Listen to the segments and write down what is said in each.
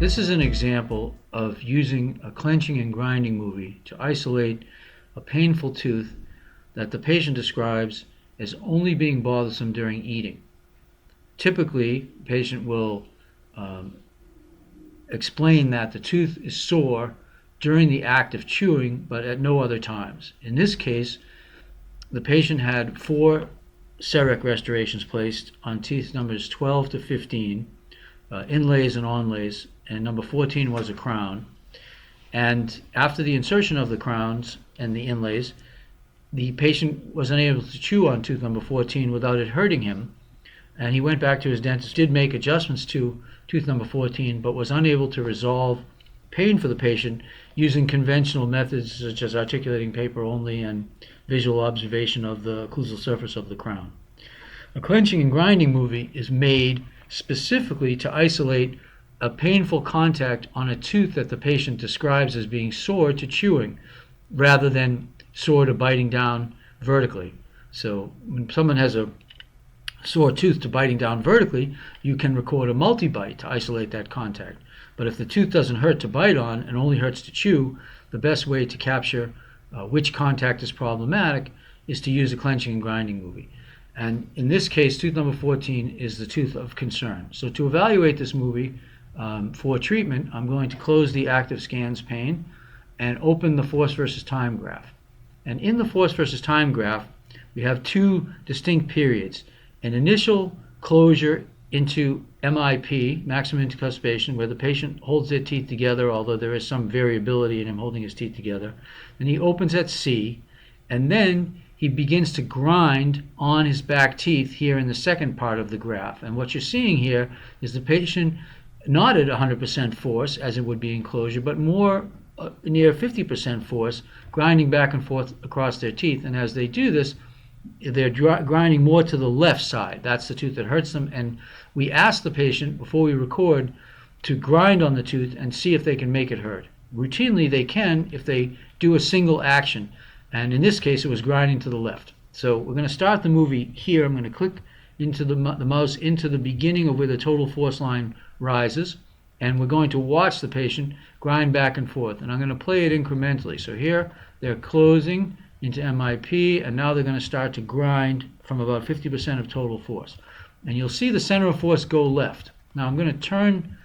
This is an example of using a clenching and grinding movie to isolate a painful tooth that the patient describes as only being bothersome during eating. Typically, the patient will explain that the tooth is sore during the act of chewing, but at no other times. In this case, the patient had 4 CEREC restorations placed on teeth numbers 12 to 15, inlays and onlays, and number 14 was a crown. And after the insertion of the crowns and the inlays, the patient was unable to chew on tooth number 14 without it hurting him, and he went back to his dentist, did make adjustments to tooth number 14, but was unable to resolve pain for the patient using conventional methods such as articulating paper only and visual observation of the occlusal surface of the crown. A clenching and grinding movie is made specifically to isolate a painful contact on a tooth that the patient describes as being sore to chewing rather than sore to biting down vertically. So when someone has a sore tooth to biting down vertically, you can record a multi-bite to isolate that contact. But if the tooth doesn't hurt to bite on and only hurts to chew, the best way to capture which contact is problematic is to use a clenching and grinding movie. And in this case, tooth number 14 is the tooth of concern. So to evaluate this movie for treatment, I'm going to close the active scans pane and open the force versus time graph. And in the force versus time graph, we have 2 distinct periods. An initial closure into MIP, maximum incuspation, where the patient holds their teeth together, although there is some variability in him holding his teeth together. Then he opens at C, and then he begins to grind on his back teeth here in the second part of the graph. And what you're seeing here is the patient not at 100% force, as it would be in closure, but more near 50% force, grinding back and forth across their teeth. And as they do this, they're grinding more to the left side. That's the tooth that hurts them. And we ask the patient, before we record, to grind on the tooth and see if they can make it hurt. Routinely, they can if they do a single action. And in this case, it was grinding to the left. So we're going to start the movie here. I'm going to click into the mouse into the beginning of where the total force line rises. And we're going to watch the patient grind back and forth. And I'm going to play it incrementally. So here, they're closing into MIP, and now they're going to start to grind from about 50% of total force. And you'll see the center of force go left. Now I'm going to turn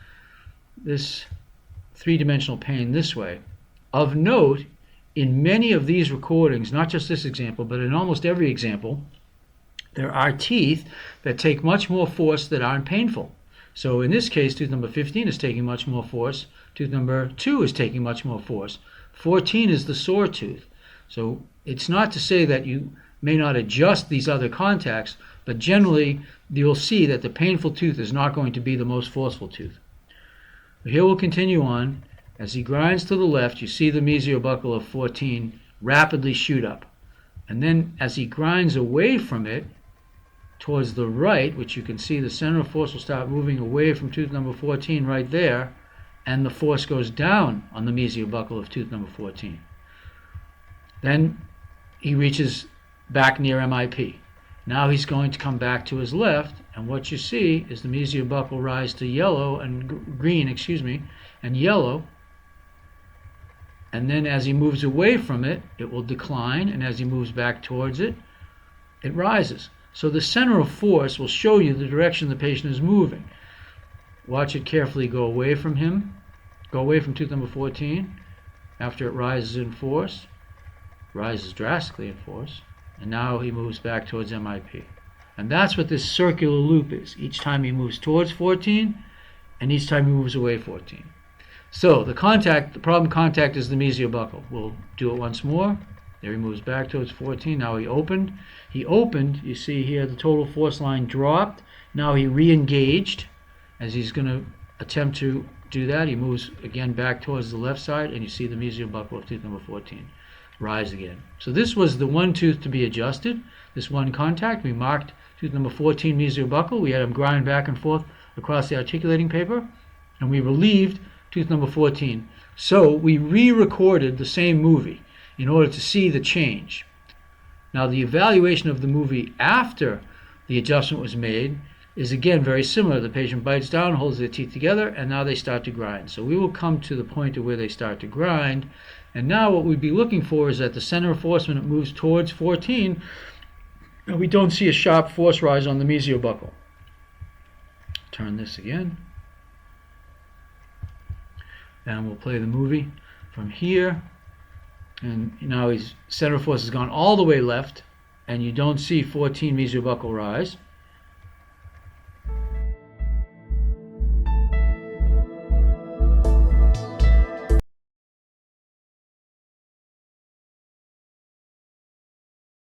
this 3-dimensional pane this way. Of note, in many of these recordings, not just this example, but in almost every example, there are teeth that take much more force that aren't painful. So in this case, tooth number 15 is taking much more force. Tooth number 2 is taking much more force. 14 is the sore tooth. So it's not to say that you may not adjust these other contacts, but generally you'll see that the painful tooth is not going to be the most forceful tooth. Here we'll continue on. As he grinds to the left, you see the mesiobuccal of 14 rapidly shoot up. And then as he grinds away from it, towards the right, which you can see the center of force will start moving away from tooth number 14 right there, and the force goes down on the mesiobuccal of tooth number 14. Then he reaches back near MIP. Now he's going to come back to his left, and what you see is the mesiobuccal rise to yellow and green, and yellow. And then as he moves away from it, it will decline, and as he moves back towards it, it rises. So the center of force will show you the direction the patient is moving. Watch it carefully go away from him, go away from tooth number 14 after it rises in force. Rises drastically in force, and now he moves back towards MIP. And that's what this circular loop is. Each time he moves towards 14, and each time he moves away 14. So the problem contact is the mesiobuccal. We'll do it once more. There he moves back towards 14. Now he opened. You see here the total force line dropped. Now he re-engaged. As he's going to attempt to do that, he moves again back towards the left side, and you see the mesiobuccal of tooth number 14 rise again. So this was the one tooth to be adjusted, this one contact. We marked tooth number 14 mesiobuccal. We had him grind back and forth across the articulating paper, and we relieved tooth number 14. So we re-recorded the same movie in order to see the change. Now the evaluation of the movie after the adjustment was made is again very similar. The patient bites down, holds their teeth together, and now they start to grind. So we will come to the point of where they start to grind. And now what we'd be looking for is that the center of force, when it moves towards 14, and we don't see a sharp force rise on the mesiobuccal. Turn this again. And we'll play the movie from here. And now his center of force has gone all the way left, and you don't see 14 mesiobuccal rise.